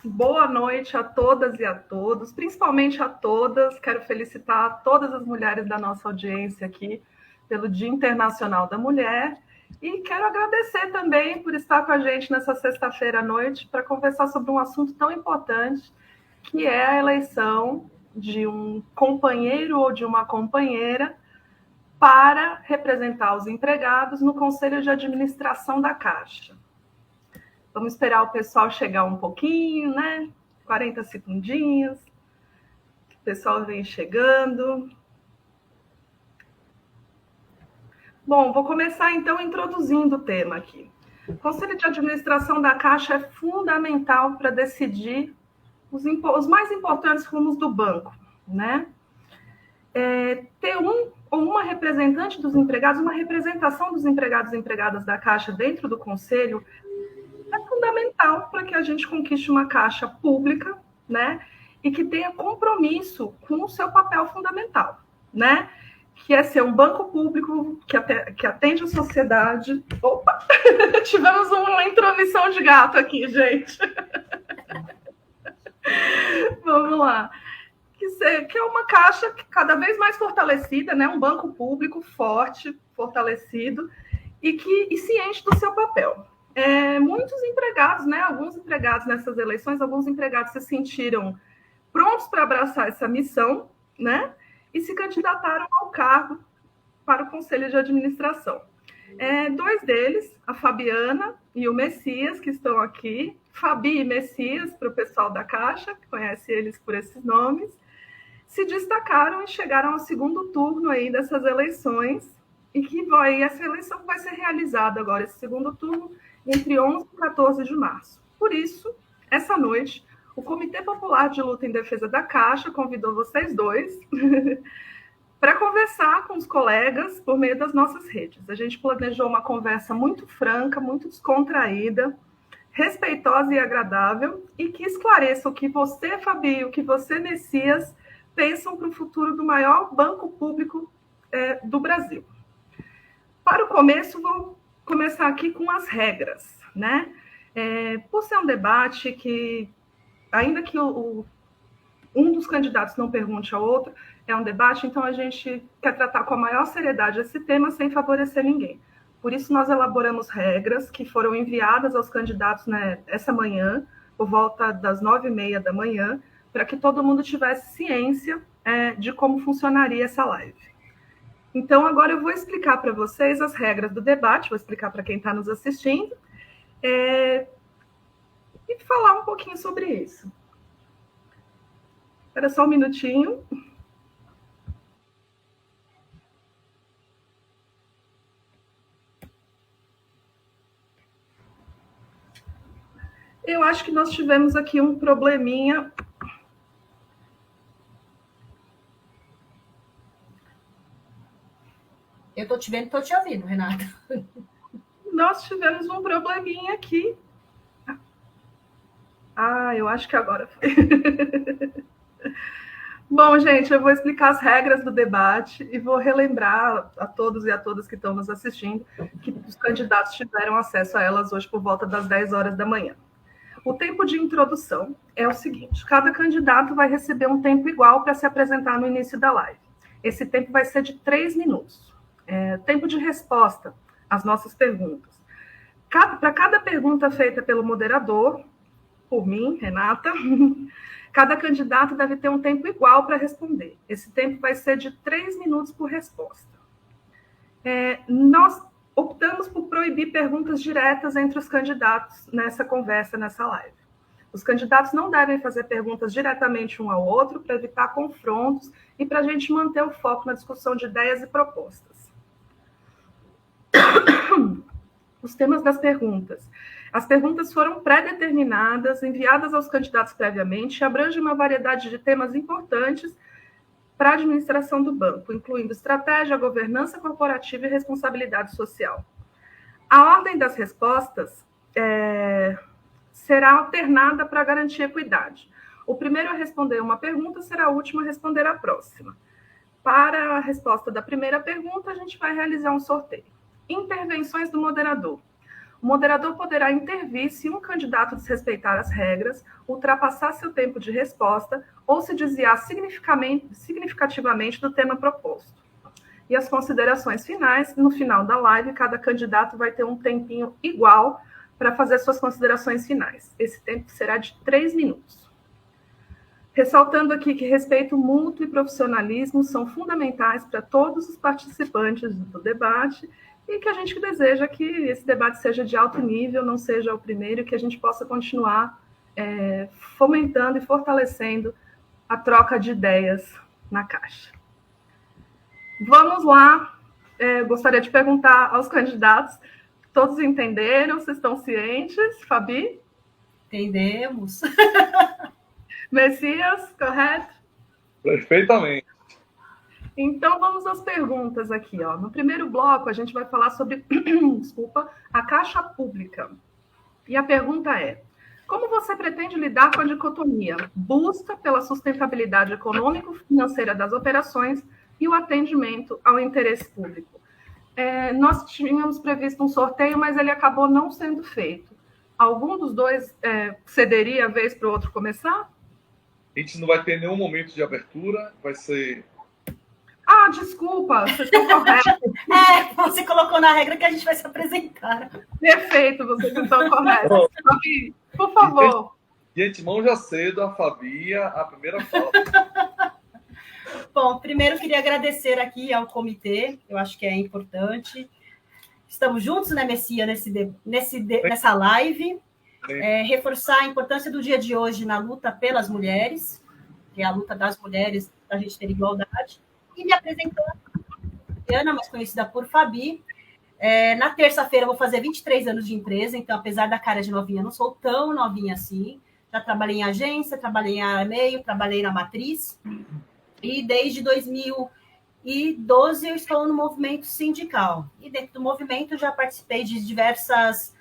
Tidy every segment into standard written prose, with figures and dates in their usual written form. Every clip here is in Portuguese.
Boa noite a todas e a todos, principalmente a todas. Quero felicitar todas as mulheres da nossa audiência aqui pelo Dia Internacional da Mulher e quero agradecer também por estar com a gente nessa sexta-feira à noite para conversar sobre um assunto tão importante, que é a eleição de um companheiro ou de uma companheira para representar os empregados no Conselho de Administração da Caixa. Vamos esperar o pessoal chegar um pouquinho, né? 40 segundinhos. O pessoal vem chegando. Bom, vou começar então introduzindo o tema aqui. O Conselho de Administração da Caixa é fundamental para decidir os mais importantes rumos do banco, né? Ter um ou uma representante dos empregados, uma representação dos empregados e empregadas da Caixa dentro do Conselho é fundamental para que a gente conquiste uma caixa pública, né, e que tenha compromisso com o seu papel fundamental, né, que é ser um banco público que atende a sociedade. Opa, tivemos uma intromissão de gato aqui, gente. Vamos lá. Que é uma caixa cada vez mais fortalecida, né, um banco público forte, fortalecido, e ciente do seu papel. Muitos empregados, né, alguns empregados nessas eleições, alguns empregados se sentiram prontos para abraçar essa missão, né, e se candidataram ao cargo para o Conselho de Administração. Dois deles, a Fabiana e o Messias, que estão aqui, Fabi e Messias, para o pessoal da Caixa, que conhece eles por esses nomes, se destacaram e chegaram ao segundo turno aí dessas eleições, e que essa eleição vai ser realizada agora, esse segundo turno, entre 11 e 14 de março. Por isso, essa noite, o Comitê Popular de Luta em Defesa da Caixa convidou vocês dois para conversar com os colegas por meio das nossas redes. A gente planejou uma conversa muito franca, muito descontraída, respeitosa e agradável, e que esclareça o que você, Fabi, o que você, Messias, pensam para o futuro do maior banco público do Brasil. Para o começo, vou começar aqui com as regras, né? Por ser um debate que, ainda que um dos candidatos não pergunte ao outro, é um debate, então a gente quer tratar com a maior seriedade esse tema sem favorecer ninguém. Por isso, nós elaboramos regras que foram enviadas aos candidatos, né, essa manhã, por volta das 9h30 da manhã, para que todo mundo tivesse ciência de como funcionaria essa live. Então, agora eu vou explicar para vocês as regras do debate, vou explicar para quem está nos assistindo, e falar um pouquinho sobre isso. Espera só um minutinho. Eu acho que nós tivemos aqui um probleminha. Eu estou te vendo e estou te ouvindo, Renata. Nós tivemos um probleminha aqui. Eu acho que agora foi. Bom, gente, eu vou explicar as regras do debate e vou relembrar a todos e a todas que estão nos assistindo que os candidatos tiveram acesso a elas hoje por volta das 10 horas da manhã. O tempo de introdução é o seguinte: cada candidato vai receber um tempo igual para se apresentar no início da live. Esse tempo vai ser de 3 minutos. Tempo de resposta às nossas perguntas. Para cada pergunta feita pelo moderador, por mim, Renata, cada candidato deve ter um tempo igual para responder. Esse tempo vai ser de 3 minutos por resposta. Nós optamos por proibir perguntas diretas entre os candidatos nessa conversa, nessa live. Os candidatos não devem fazer perguntas diretamente um ao outro para evitar confrontos e para a gente manter o foco na discussão de ideias e propostas. Os temas das perguntas. As perguntas foram pré-determinadas, enviadas aos candidatos previamente e abrangem uma variedade de temas importantes para a administração do banco, incluindo estratégia, governança corporativa e responsabilidade social. A ordem das respostas será alternada para garantir equidade. O primeiro a responder uma pergunta será o último a responder a próxima. Para a resposta da primeira pergunta, a gente vai realizar um sorteio. Intervenções do moderador. O moderador poderá intervir se um candidato desrespeitar as regras, ultrapassar seu tempo de resposta ou se desviar significativamente do tema proposto. E as considerações finais, no final da live, cada candidato vai ter um tempinho igual para fazer suas considerações finais. Esse tempo será de 3 minutos. Ressaltando aqui que respeito mútuo e profissionalismo são fundamentais para todos os participantes do debate e que a gente deseja que esse debate seja de alto nível, não seja o primeiro, e que a gente possa continuar fomentando e fortalecendo a troca de ideias na Caixa. Vamos lá. Gostaria de perguntar aos candidatos, todos entenderam? Vocês estão cientes? Fabi? Entendemos. Messias, correto? Perfeitamente. Então, vamos às perguntas aqui. Ó. No primeiro bloco, a gente vai falar sobre a Caixa Pública. E a pergunta é: como você pretende lidar com a dicotomia busca pela sustentabilidade econômico-financeira das operações e o atendimento ao interesse público? Nós tínhamos previsto um sorteio, mas ele acabou não sendo feito. Algum dos dois cederia a vez para o outro começar? A gente não vai ter nenhum momento de abertura, vai ser... Ah, desculpa, vocês estão corretos. Você colocou na regra que a gente vai se apresentar. Perfeito, vocês estão corretos. Fabi, por favor. De antemão já cedo a Fabi, a primeira fala. Bom, primeiro queria agradecer aqui ao comitê, eu acho que é importante. Estamos juntos, né, Messias, nessa live. Reforçar a importância do dia de hoje na luta pelas mulheres, que é a luta das mulheres para a gente ter igualdade. E me apresentando, Ana, mais conhecida por Fabi. Na terça-feira eu vou fazer 23 anos de empresa, então, apesar da cara de novinha, não sou tão novinha assim. Já trabalhei em agência, trabalhei em e-mail, trabalhei na Matriz. E desde 2012 eu estou no movimento sindical. E dentro do movimento já participei de diversas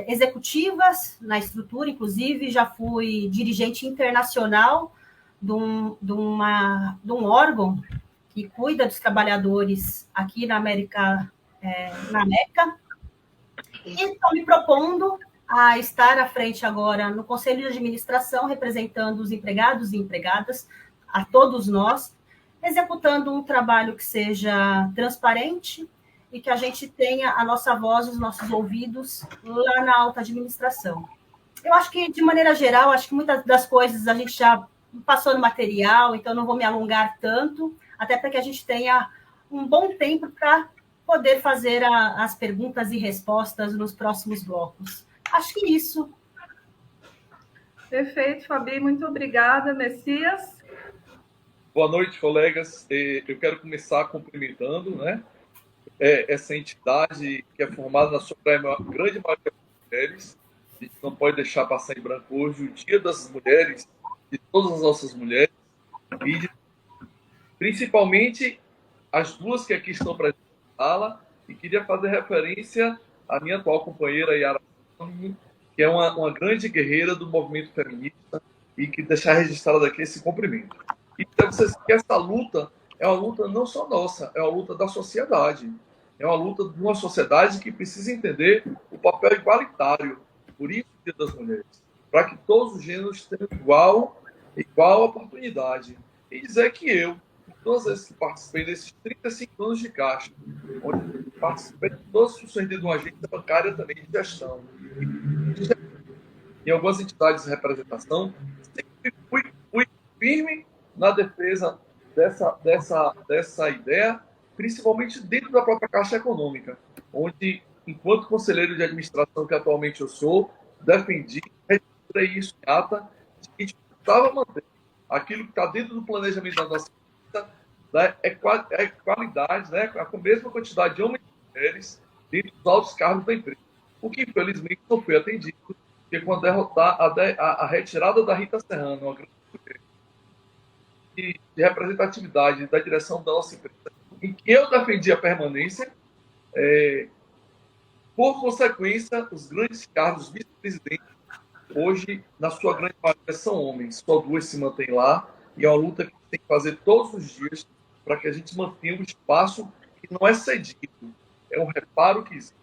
executivas na estrutura, inclusive já fui dirigente internacional de um órgão que cuida dos trabalhadores aqui na América. E estou me propondo a estar à frente agora no Conselho de Administração, representando os empregados e empregadas, a todos nós, executando um trabalho que seja transparente e que a gente tenha a nossa voz, os nossos ouvidos lá na alta administração. Eu acho que, de maneira geral, acho que muitas das coisas a gente já passou no material, então não vou me alongar tanto, até para que a gente tenha um bom tempo para poder fazer as perguntas e respostas nos próximos blocos. Acho que isso. Perfeito, Fabi. Muito obrigada, Messias. Boa noite, colegas. Eu quero começar cumprimentando, né, essa entidade que é formada na sua grande maioria de mulheres. A gente não pode deixar passar em branco hoje o Dia das Mulheres, de todas as nossas mulheres, e principalmente as duas que aqui estão presentes na sala, e queria fazer referência à minha atual companheira, Yara, que é uma grande guerreira do movimento feminista, e que deixar registrado aqui esse cumprimento. E para vocês que essa luta é uma luta não só nossa, é uma luta da sociedade. É uma luta de uma sociedade que precisa entender o papel igualitário, por isso o Dia das Mulheres, para que todos os gêneros tenham igual oportunidade. E dizer que eu, todas as vezes que participei desses 35 anos de Caixa, onde participei de todas as funções de uma agência bancária também de gestão, em algumas entidades de representação, sempre fui firme na defesa dessa ideia, principalmente dentro da própria Caixa Econômica, onde, enquanto conselheiro de administração que atualmente eu sou, defendi, registrei isso em ata, de que a gente precisava manter aquilo que está dentro do planejamento da nossa vida, né, qualidade, né, com a mesma quantidade de homens e mulheres dentro dos altos cargos da empresa. O que, infelizmente, não foi atendido, porque quando derrotar a retirada da Rita Serrano, uma grande mulher, de representatividade da direção da nossa empresa, em que eu defendi a permanência, por consequência, os grandes cargos vice-presidentes, hoje, na sua grande maioria, são homens. Só duas se mantêm lá, e é uma luta que tem que fazer todos os dias para que a gente mantenha um espaço que não é cedido, é um reparo que existe.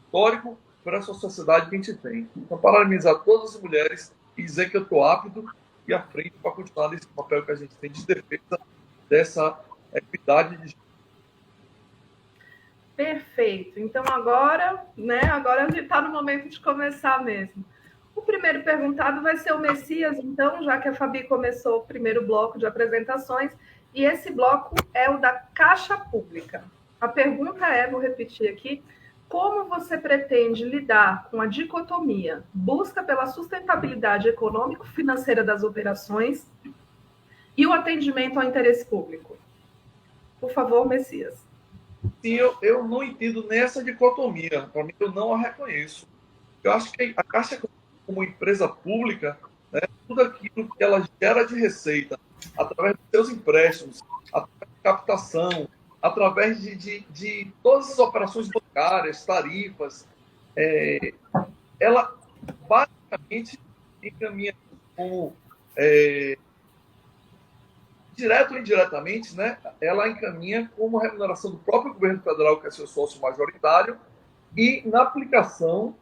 histórico para essa sociedade que a gente tem. Então, parabenizar todas as mulheres e dizer que eu estou apto e à frente para continuar nesse papel que a gente tem de defesa dessa equidade de gênero. Perfeito. Então, agora a gente está no momento de começar mesmo. O primeiro perguntado vai ser o Messias, então, já que a Fabi começou o primeiro bloco de apresentações, e esse bloco é o da Caixa Pública. A pergunta é, vou repetir aqui, como você pretende lidar com a dicotomia busca pela sustentabilidade econômico-financeira das operações e o atendimento ao interesse público? Por favor, Messias. Sim, eu não entendo nessa dicotomia. Para mim, eu não a reconheço. Eu acho que a Caixa, como empresa pública, né, tudo aquilo que ela gera de receita, através dos seus empréstimos, através de captação, através de todas as operações bancárias, tarifas, ela basicamente encaminha como... direto ou indiretamente, né, ela encaminha como remuneração do próprio governo federal, que é seu sócio majoritário, e na aplicação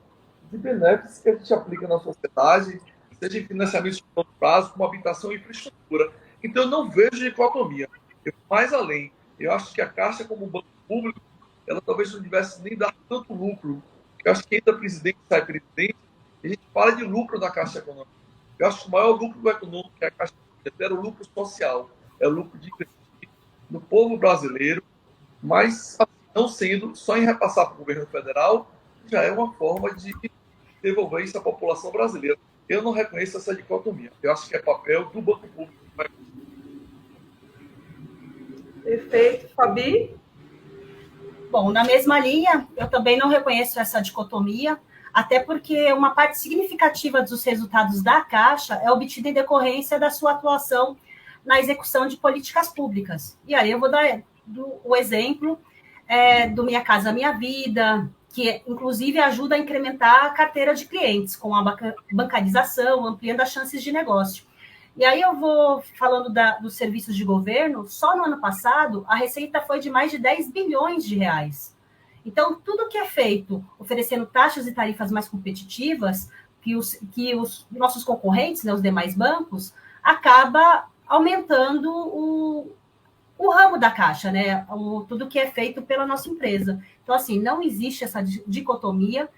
de benefícios que a gente aplica na sociedade, seja em financiamento de longo prazo, como habitação e infraestrutura. Então, eu não vejo dicotomia. Eu vou mais além. Eu acho que a Caixa, como banco público, ela talvez não tivesse nem dado tanto lucro. Eu acho que entra presidente e sai presidente, e a gente fala de lucro da Caixa Econômica. Eu acho que o maior lucro econômico que a Caixa Econômica era o lucro social. É o lucro de investir no povo brasileiro, mas não sendo só em repassar para o governo federal, já é uma forma de devolver isso à população brasileira. Eu não reconheço essa dicotomia. Eu acho que é papel do banco público. Perfeito. Fabi? Bom, na mesma linha, eu também não reconheço essa dicotomia, até porque uma parte significativa dos resultados da Caixa é obtida em decorrência da sua atuação na execução de políticas públicas. E aí eu vou dar o exemplo do Minha Casa Minha Vida, que inclusive ajuda a incrementar a carteira de clientes com a bancarização, ampliando as chances de negócio. E aí eu vou falando dos serviços de governo, só no ano passado a receita foi de mais de 10 bilhões de reais. Então, tudo que é feito oferecendo taxas e tarifas mais competitivas que os nossos concorrentes, né, os demais bancos, acaba aumentando o ramo da Caixa, né? Tudo que é feito pela nossa empresa. Então, assim, não existe essa dicotomia,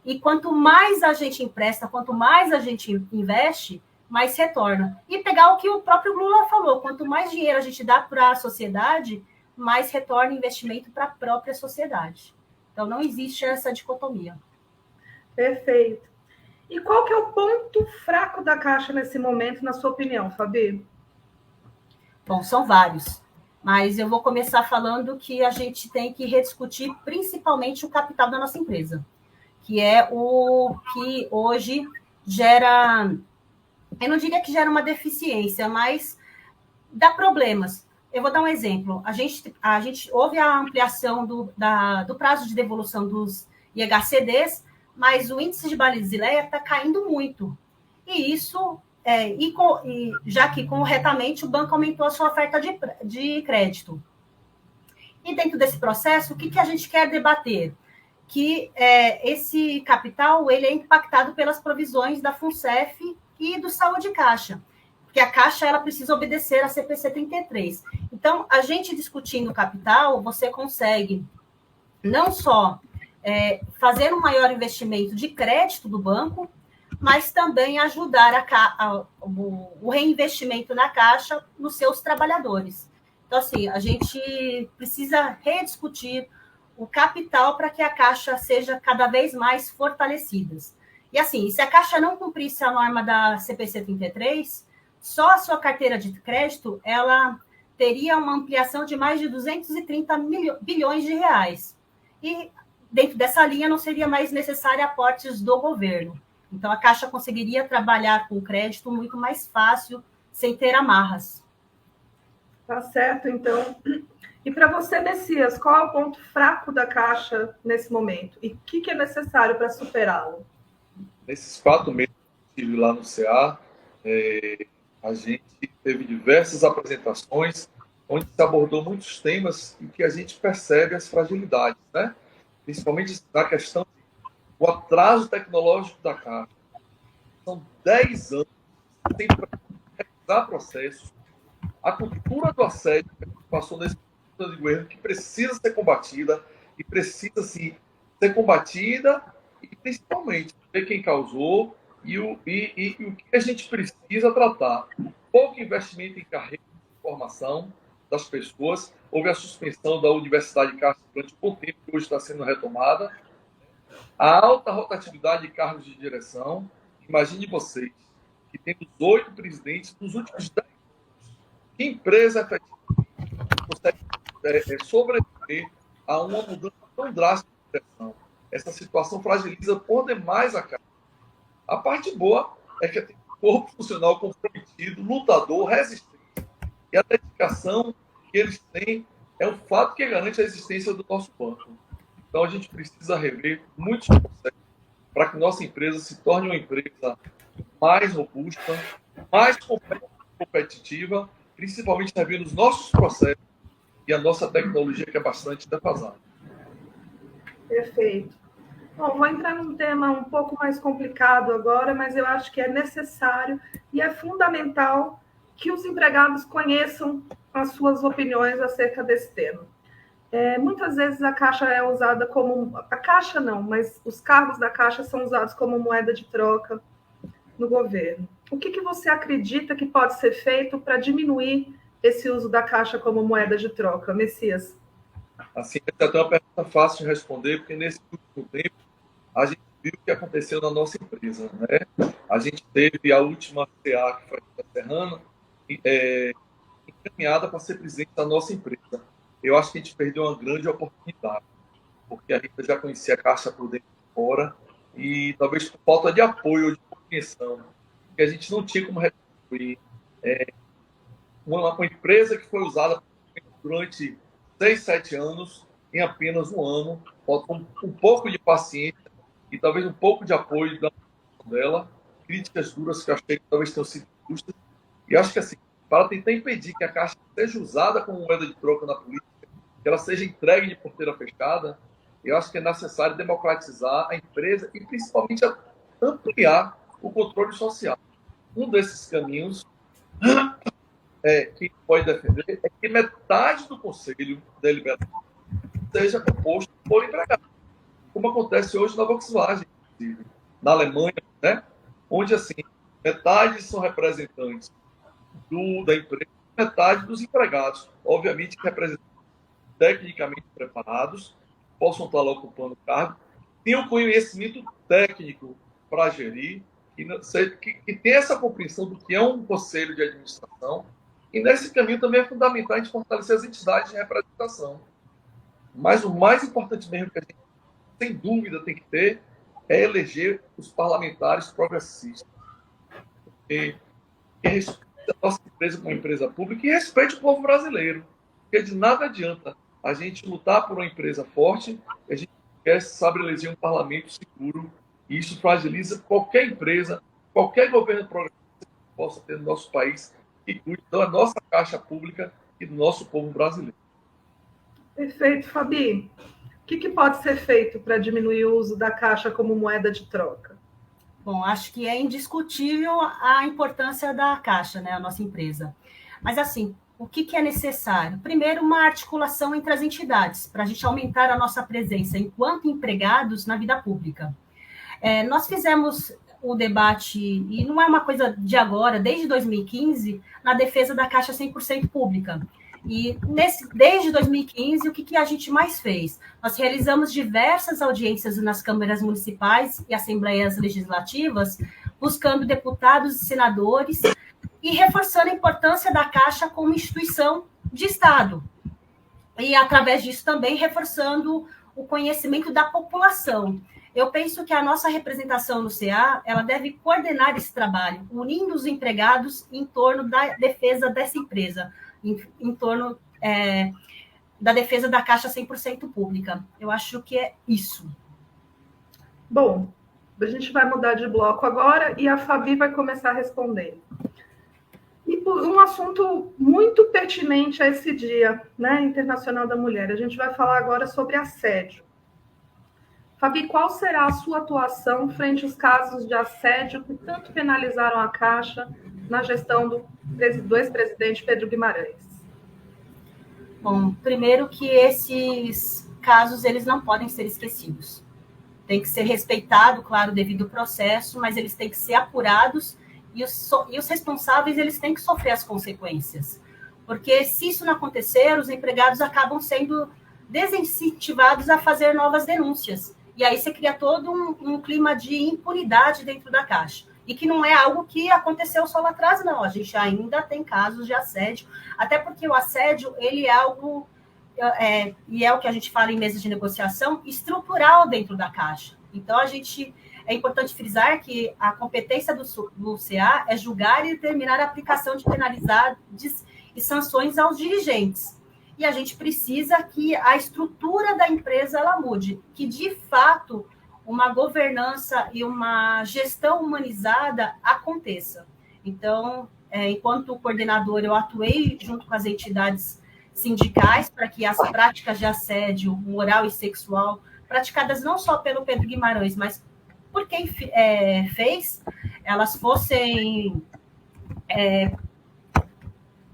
e quanto mais a gente empresta, quanto mais a gente investe, mais retorna. E pegar o que o próprio Lula falou, quanto mais dinheiro a gente dá para a sociedade, mais retorna investimento para a própria sociedade. Então, não existe essa dicotomia. Perfeito. E qual que é o ponto fraco da Caixa nesse momento, na sua opinião, Fabi? Bom, são vários, mas eu vou começar falando que a gente tem que rediscutir principalmente o capital da nossa empresa, que é o que hoje gera, eu não diria que gera uma deficiência, mas dá problemas. Eu vou dar um exemplo. A gente houve a ampliação do prazo de devolução dos IHCDs, mas o índice de Basileia está caindo muito. E isso... já que corretamente o banco aumentou a sua oferta de crédito. E dentro desse processo, o que a gente quer debater? Que esse capital ele é impactado pelas provisões da FUNCEF e do Saúde Caixa, porque a Caixa ela precisa obedecer a CPC 33. Então, a gente discutindo o capital, você consegue não só fazer um maior investimento de crédito do banco, mas também ajudar o reinvestimento na Caixa nos seus trabalhadores. Então, assim, a gente precisa rediscutir o capital para que a Caixa seja cada vez mais fortalecida. E, assim, se a Caixa não cumprisse a norma da CPC 33, só a sua carteira de crédito, ela teria uma ampliação de mais de 230 bilhões de reais. E, dentro dessa linha, não seria mais necessário aportes do governo. Então, a Caixa conseguiria trabalhar com crédito muito mais fácil, sem ter amarras. Tá certo, então. E para você, Messias, qual é o ponto fraco da Caixa nesse momento? E o que é necessário para superá-lo? Nesses 4 meses que estive lá no CA, a gente teve diversas apresentações, onde se abordou muitos temas em que a gente percebe as fragilidades, né? Principalmente na questão o atraso tecnológico da Caixa. São 10 anos sem realizar processos. A cultura do assédio que passou nesse período de governo, que precisa ser combatida, e precisa, sim, ser combatida, e principalmente ver quem causou e o que a gente precisa tratar. Pouco investimento em carreira de formação das pessoas. Houve a suspensão da Universidade de Castro durante um bom tempo, que hoje está sendo retomada. A alta rotatividade de cargos de direção. Imagine vocês, que temos 8 presidentes nos últimos 10 anos. Que empresa efetivamente consegue sobreviver a uma mudança tão drástica de direção? Essa situação fragiliza por demais a Caixa. A parte boa é que tem um corpo funcional comprometido, lutador, resistente. E a dedicação que eles têm é um fato que garante a existência do nosso banco. Então, a gente precisa rever muitos processos para que nossa empresa se torne uma empresa mais robusta, mais competitiva, principalmente revendo os nossos processos e a nossa tecnologia, que é bastante defasada. Perfeito. Bom, vou entrar num tema um pouco mais complicado agora, mas eu acho que é necessário e é fundamental que os empregados conheçam as suas opiniões acerca desse tema. Muitas vezes a Caixa é usada como... A Caixa não, mas os cargos da Caixa são usados como moeda de troca no governo. O que você acredita que pode ser feito para diminuir esse uso da Caixa como moeda de troca, Messias? Assim, essa é até uma pergunta fácil de responder, porque nesse último tempo a gente viu o que aconteceu na nossa empresa, né? A gente teve a última CA, que foi a Serrano, encaminhada para ser presidente da nossa empresa. Eu acho que a gente perdeu uma grande oportunidade, porque a gente já conhecia a Caixa por dentro e fora, e talvez por falta de apoio ou de compreensão, porque a gente não tinha como reconstruir uma empresa que foi usada durante 6, 7 anos, em apenas um ano, falta um pouco de paciência e talvez um pouco de apoio dela, críticas duras que eu achei que talvez tenham sido justas, e acho que assim, para tentar impedir que a Caixa seja usada como moeda de troca na política, que ela seja entregue de porteira fechada, eu acho que é necessário democratizar a empresa e principalmente ampliar o controle social. Um desses caminhos que pode defender é que metade do Conselho Deliberativo seja composto por empregados, como acontece hoje na Volkswagen, na Alemanha, né? Onde assim, metade são representantes da empresa, metade dos empregados, obviamente representantes tecnicamente preparados, possam estar lá ocupando o cargo, tenham conhecimento técnico para gerir, que tenha essa compreensão do que é um conselho de administração, e nesse caminho também é fundamental a gente fortalecer as entidades de representação. Mas o mais importante mesmo que a gente, sem dúvida, tem que ter é eleger os parlamentares progressistas. Que respeite a nossa empresa como uma empresa pública e respeite o povo brasileiro. Porque de nada adianta a gente lutar por uma empresa forte e a gente quer, sabe, eleger um parlamento seguro, e isso fragiliza qualquer empresa, qualquer governo progressista que possa ter no nosso país, que cuide da nossa caixa pública e do nosso povo brasileiro. Perfeito, Fabi. O que pode ser feito para diminuir o uso da Caixa como moeda de troca? Bom, acho que é indiscutível a importância da Caixa, né, a nossa empresa. Mas, assim, o que é necessário? Primeiro, uma articulação entre as entidades, para a gente aumentar a nossa presença enquanto empregados na vida pública. Nós fizemos o debate, e não é uma coisa de agora, desde 2015, na defesa da Caixa 100% pública. E desde 2015, o que a gente mais fez? Nós realizamos diversas audiências nas câmaras municipais e assembleias legislativas, buscando deputados e senadores e reforçando a importância da Caixa como instituição de Estado. E, através disso, também reforçando o conhecimento da população. Eu penso que a nossa representação no CA, ela deve coordenar esse trabalho, unindo os empregados em torno da defesa dessa empresa, em torno da defesa da Caixa 100% pública. Eu acho que é isso. Bom, a gente vai mudar de bloco agora e a Fabi vai começar a responder. E um assunto muito pertinente a esse Dia, né, Internacional da Mulher. A gente vai falar agora sobre assédio. Fabi, qual será a sua atuação frente aos casos de assédio que tanto penalizaram a Caixa na gestão do ex-presidente Pedro Guimarães? Bom, primeiro que esses casos eles não podem ser esquecidos. Tem que ser respeitado, claro, devido ao processo, mas eles têm que ser apurados e os responsáveis eles têm que sofrer as consequências. Porque se isso não acontecer, os empregados acabam sendo desincentivados a fazer novas denúncias. E aí você cria todo um clima de impunidade dentro da Caixa. E que não é algo que aconteceu só lá atrás, não. A gente ainda tem casos de assédio, até porque o assédio, ele é algo, e é o que a gente fala em mesas de negociação, estrutural dentro da Caixa. Então, é importante frisar que a competência do CA é julgar e determinar a aplicação de penalidades e sanções aos dirigentes. E a gente precisa que a estrutura da empresa ela mude, que de fato uma governança e uma gestão humanizada aconteça. Então, enquanto coordenador, eu atuei junto com as entidades sindicais para que as práticas de assédio moral e sexual, praticadas não só pelo Pedro Guimarães, mas por quem fez, elas fossem,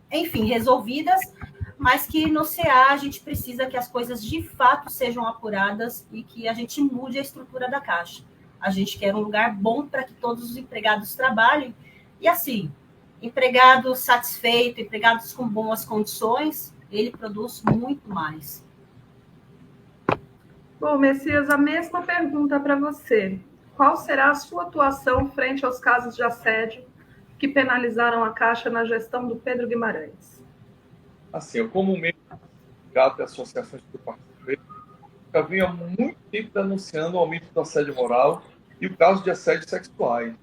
enfim, resolvidas, mas que no CA a gente precisa que as coisas de fato sejam apuradas e que a gente mude a estrutura da Caixa. A gente quer um lugar bom para que todos os empregados trabalhem e, assim, empregado satisfeito, empregados com boas condições, ele produz muito mais. Bom, Messias, a mesma pergunta para você. Qual será a sua atuação frente aos casos de assédio que penalizaram a Caixa na gestão do Pedro Guimarães? Assim, eu como membro de associações que eu participei, já vinha há muito tempo denunciando o aumento do assédio moral e o caso de assédio sexuais.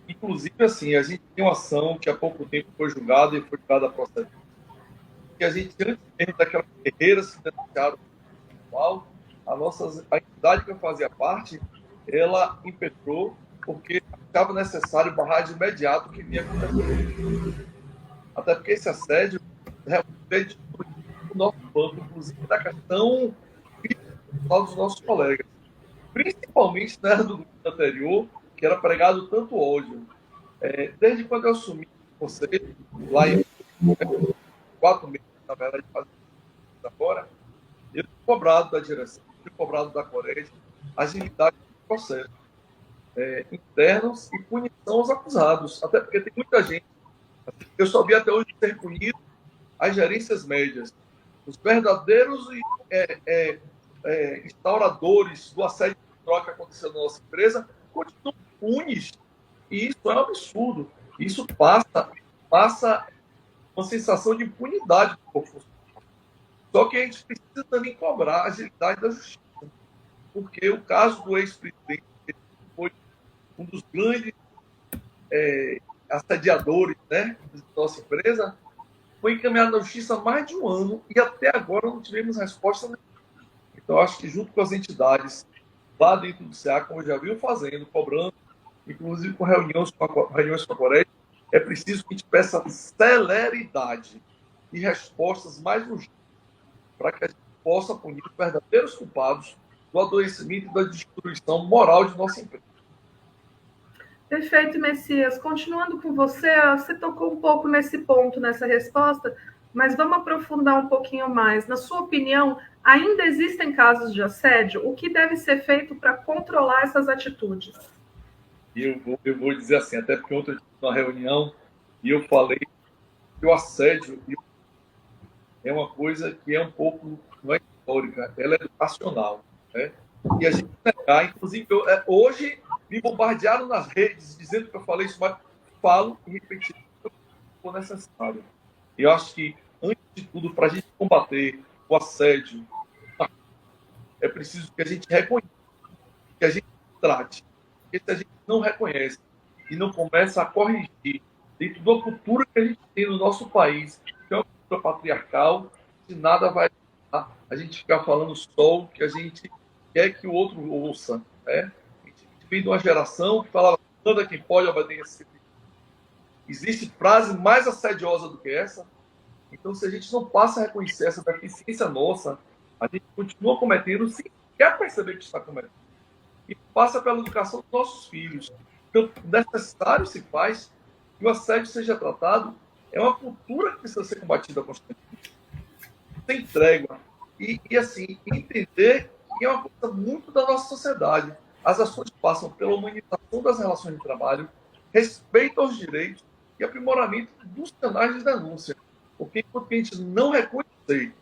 Inclusive, assim, a gente tem uma ação que há pouco tempo foi julgada e foi julgada a processo. Que a gente, antes mesmo daquelas guerreiras que denunciaram o sexual, a entidade que eu fazia parte, ela impetrou porque achava necessário barrar de imediato o que vinha acontecendo. Até porque esse assédio realmente o nosso banco, inclusive da questão dos nossos colegas. Principalmente na era do governo anterior, que era pregado tanto ódio. Desde quando eu assumi você, lá em 4 meses, na verdade, agora, eu fui cobrado da direção, fui cobrado da Corete, agilidade do processo. Internos e punição aos acusados. Até porque tem muita gente. Eu só vi até hoje ser punido as gerências médias. Os verdadeiros instauradores do assédio de troca que aconteceu na nossa empresa continuam impunes. E isso é um absurdo. Isso passa uma sensação de impunidade do povo. Só que a gente precisa também cobrar a agilidade da justiça. Porque o caso do ex-presidente foi um dos grandes assediadores, né, da nossa empresa, foi encaminhado na justiça há mais de um ano e até agora não tivemos resposta nenhuma. Então, acho que junto com as entidades lá dentro do CA, como eu já vi fazendo, cobrando, inclusive com reuniões com a Corete, é preciso que a gente peça celeridade e respostas mais urgentes para que a gente possa punir os verdadeiros culpados do adoecimento e da destruição moral de nossa empresa. Perfeito, Messias. Continuando com você, você tocou um pouco nesse ponto, nessa resposta, mas vamos aprofundar um pouquinho mais. Na sua opinião, ainda existem casos de assédio? O que deve ser feito para controlar essas atitudes? Eu vou dizer assim, até porque ontem eu tive uma reunião e eu falei que o assédio é uma coisa que é um pouco, não é histórica, ela é educacional, né? E a gente inclusive, hoje me bombardearam nas redes dizendo que eu falei isso, mas falo e repeti se for necessário. E eu acho que, antes de tudo, para a gente combater o assédio, é preciso que a gente reconheça, que a gente trate. Porque se a gente não reconhece e não começa a corrigir dentro da cultura que a gente tem no nosso país, que é uma cultura patriarcal, que nada vai ajudar a gente ficar falando só o que a gente quer que o outro ouça, né? Vem de uma geração que falava manda quem pode obedecer. Existe frase mais assediosa do que essa? Então, se a gente não passa a reconhecer essa deficiência nossa, a gente continua cometendo sem quer perceber que está cometendo. e passa pela educação dos nossos filhos. Então, necessário se faz que o assédio seja tratado, é uma cultura que precisa ser combatida constantemente. Sem trégua. E assim, entender que é uma coisa muito da nossa sociedade. As ações passam pela humanização das relações de trabalho, respeito aos direitos e aprimoramento dos canais de denúncia. Porque enquanto a gente não reconhecer,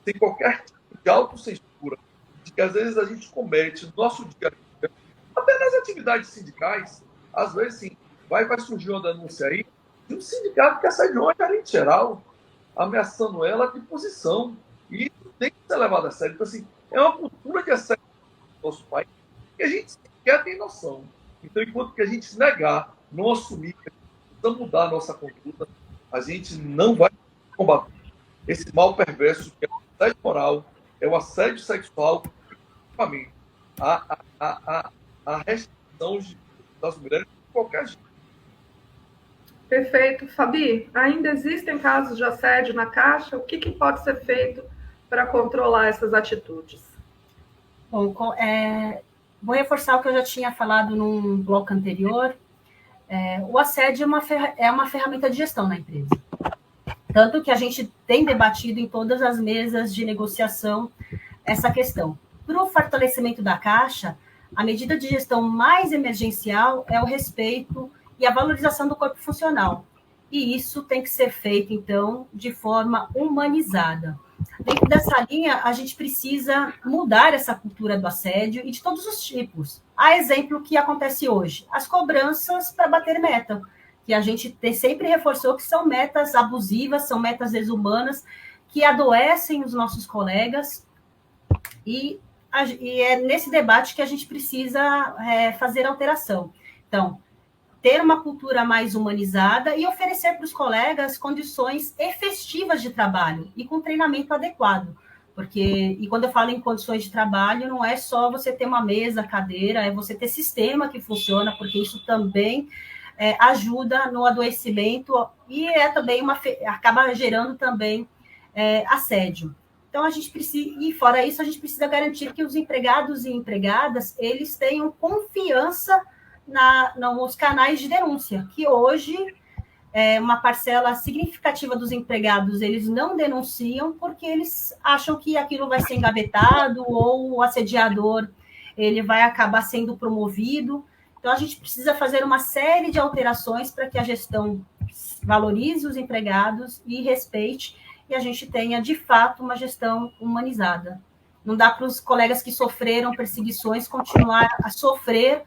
sem qualquer tipo de autocensura, de que às vezes a gente comete no nosso dia a dia, até nas atividades sindicais, às vezes sim, vai surgir uma denúncia aí de um sindicato que assediou uma gerente geral, ameaçando ela de posição. E isso tem que ser levado a sério. Então, assim, é uma cultura de assédio no nosso país que a gente sequer tem noção. Então, enquanto que a gente negar, não assumir que a gente precisa mudar a nossa conduta, a gente não vai combater esse mal perverso que é o assédio moral, é o assédio sexual, principalmente a restrição das mulheres de qualquer jeito. Perfeito. Fabi, ainda existem casos de assédio na Caixa? O que pode ser feito para controlar essas atitudes? Bom, vou reforçar o que eu já tinha falado num bloco anterior. O assédio é uma ferramenta de gestão na empresa. Tanto que a gente tem debatido em todas as mesas de negociação essa questão. Para o fortalecimento da Caixa, a medida de gestão mais emergencial é o respeito e a valorização do corpo funcional. E isso tem que ser feito, então, de forma humanizada. Dentro dessa linha, a gente precisa mudar essa cultura do assédio e de todos os tipos. Há exemplo que acontece hoje, as cobranças para bater meta, que a gente sempre reforçou que são metas abusivas, são metas desumanas, que adoecem os nossos colegas, e é nesse debate que a gente precisa fazer alteração. Então, ter uma cultura mais humanizada e oferecer para os colegas condições efetivas de trabalho e com treinamento adequado. E quando eu falo em condições de trabalho, não é só você ter uma mesa, cadeira, é você ter sistema que funciona, porque isso também ajuda no adoecimento e também acaba gerando também assédio. Então, a gente precisa, e fora isso, a gente precisa garantir que os empregados e empregadas, eles tenham confiança nos canais de denúncia, que hoje uma parcela significativa dos empregados, eles não denunciam porque eles acham que aquilo vai ser engavetado ou o assediador ele vai acabar sendo promovido. Então, a gente precisa fazer uma série de alterações para que a gestão valorize os empregados e respeite, e a gente tenha, de fato, uma gestão humanizada. Não dá para os colegas que sofreram perseguições continuar a sofrer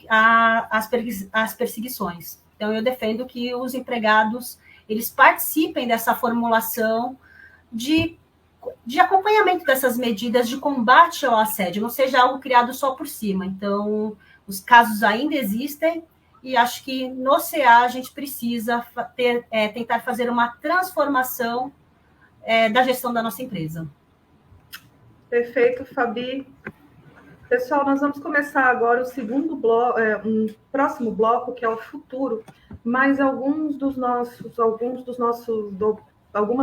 as perseguições. Então, eu defendo que os empregados eles participem dessa formulação de acompanhamento dessas medidas de combate ao assédio, não seja algo criado só por cima. Então, os casos ainda existem, e acho que no CA a gente precisa tentar fazer uma transformação da gestão da nossa empresa. Perfeito, Fabi. Pessoal, nós vamos começar agora o segundo bloco, próximo bloco, que é o futuro, mas algumas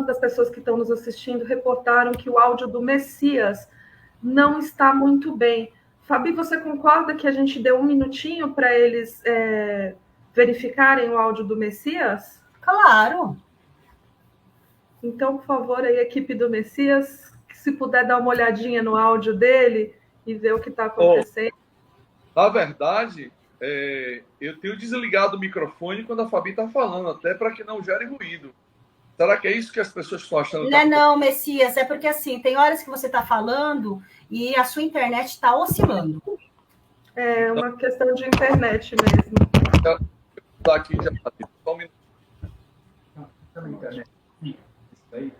das pessoas que estão nos assistindo reportaram que o áudio do Messias não está muito bem. Fabi, você concorda que a gente deu um minutinho para eles verificarem o áudio do Messias? Claro! Então, por favor, aí, equipe do Messias, se puder dar uma olhadinha no áudio dele e ver o que está acontecendo. Na verdade, eu tenho desligado o microfone quando a Fabi está falando, até para que não gere ruído. Será que é isso que as pessoas estão achando? Não, Messias, é porque assim, tem horas que você está falando e a sua internet está oscilando. É uma questão de internet mesmo. Tá aqui já, só um minuto. Tá na internet. Isso aí.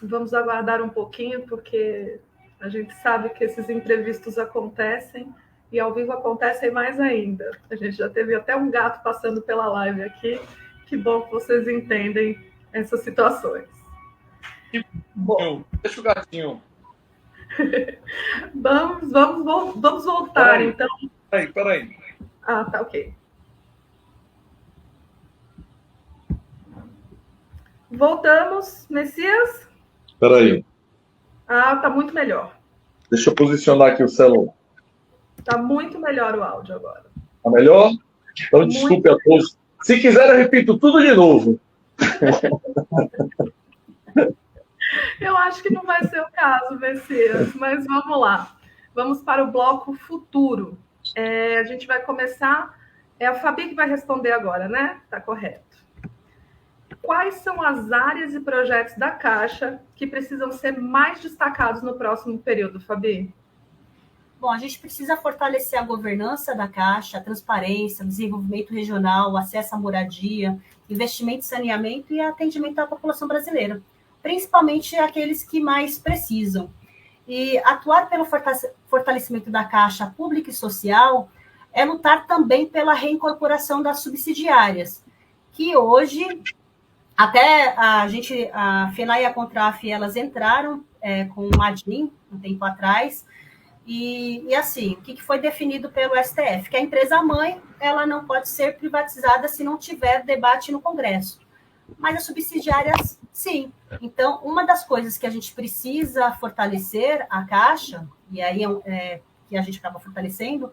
Vamos aguardar um pouquinho, porque a gente sabe que esses imprevistos acontecem e ao vivo acontecem mais ainda. A gente já teve até um gato passando pela live aqui. Que bom que vocês entendem essas situações. Bom, deixa o gatinho. Vamos voltar, então. Peraí. Ah, tá, ok. Voltamos, Messias? Espera aí. Ah, tá muito melhor. Deixa eu posicionar aqui o celular. Tá muito melhor o áudio agora. Tá melhor? Então, desculpe a todos. Se quiser, eu repito tudo de novo. Eu acho que não vai ser o caso, Messias, mas vamos lá. Vamos para o bloco futuro. A gente vai começar... É a Fabi que vai responder agora, né? Tá correto. Quais são as áreas e projetos da Caixa que precisam ser mais destacados no próximo período, Fabi? Bom, a gente precisa fortalecer a governança da Caixa, a transparência, o desenvolvimento regional, o acesso à moradia, investimento em saneamento e atendimento à população brasileira, principalmente aqueles que mais precisam. E atuar pelo fortalecimento da Caixa pública e social é lutar também pela reincorporação das subsidiárias, que hoje, até a FENAI e a Contraf, elas entraram com o ADIM, um tempo atrás, e assim, o que foi definido pelo STF? Que a empresa-mãe ela não pode ser privatizada se não tiver debate no Congresso. Mas as subsidiárias, sim. Então, uma das coisas que a gente precisa fortalecer a Caixa, e aí que a gente acaba fortalecendo,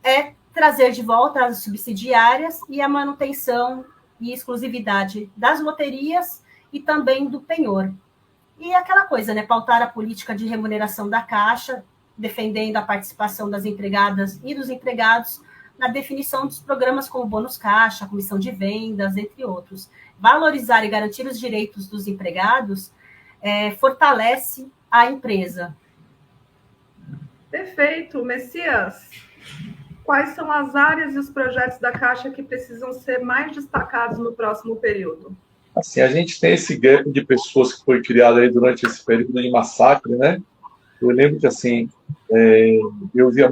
é trazer de volta as subsidiárias e a manutenção e exclusividade das loterias e também do penhor. E aquela coisa, né? Pautar a política de remuneração da Caixa, defendendo a participação das empregadas e dos empregados na definição dos programas como Bônus Caixa, Comissão de Vendas, entre outros. Valorizar e garantir os direitos dos empregados fortalece a empresa. Perfeito. Messias, quais são as áreas e os projetos da Caixa que precisam ser mais destacados no próximo período? Assim, a gente tem esse gap de pessoas que foi criado aí durante esse período de massacre, né? Eu lembro que, assim, eu via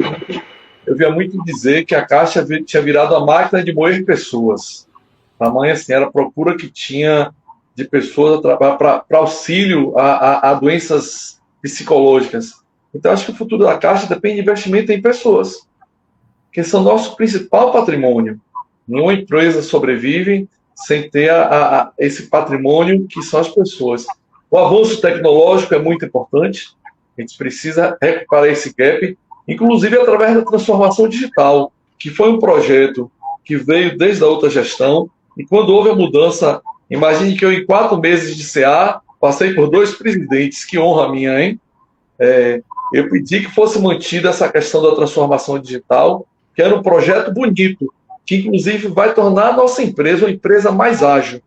muito dizer que a Caixa tinha virado a máquina de moer pessoas. Tamanho, assim, era a procura que tinha de pessoas para auxílio a doenças psicológicas. Então, acho que o futuro da Caixa depende de investimento em pessoas, que são nosso principal patrimônio. Nenhuma empresa sobrevive sem ter esse patrimônio que são as pessoas. O avanço tecnológico é muito importante, a gente precisa recuperar esse gap, inclusive através da transformação digital, que foi um projeto que veio desde a outra gestão, e quando houve a mudança, imagine que eu, em 4 meses de CA, passei por 2 presidentes, que honra minha, hein? Eu pedi que fosse mantida essa questão da transformação digital, que era um projeto bonito, que inclusive vai tornar a nossa empresa uma empresa mais ágil.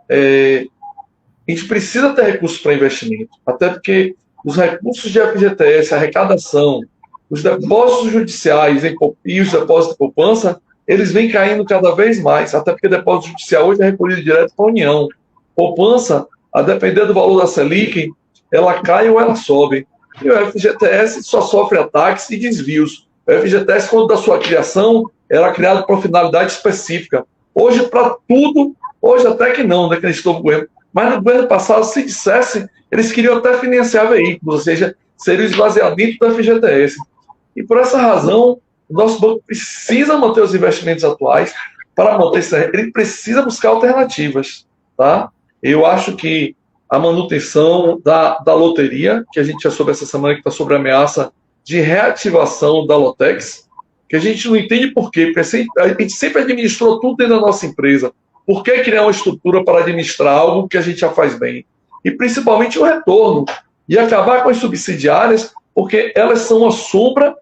A gente precisa ter recursos para investimento, até porque os recursos de FGTS, arrecadação, os depósitos judiciais e os depósitos de poupança, eles vêm caindo cada vez mais, até porque depósito judicial hoje é recolhido direto para a União. Poupança, a depender do valor da Selic, ela cai ou ela sobe. E o FGTS só sofre ataques e desvios. O FGTS, quando da sua criação, era criado para finalidade específica. Hoje, para tudo, hoje até que não, né, que eles estão no governo. Mas no governo passado, se dissesse, eles queriam até financiar veículos, ou seja, seria o esvaziamento do FGTS. E por essa razão, o nosso banco precisa manter os investimentos atuais. Para manter isso, ele precisa buscar alternativas. Tá? Eu acho que a manutenção da loteria, que a gente já soube essa semana que está sobre a ameaça de reativação da Lotex, que a gente não entende por quê, porque a gente sempre administrou tudo dentro da nossa empresa. Por que criar uma estrutura para administrar algo que a gente já faz bem? E principalmente o retorno. E acabar com as subsidiárias, porque elas são uma sombra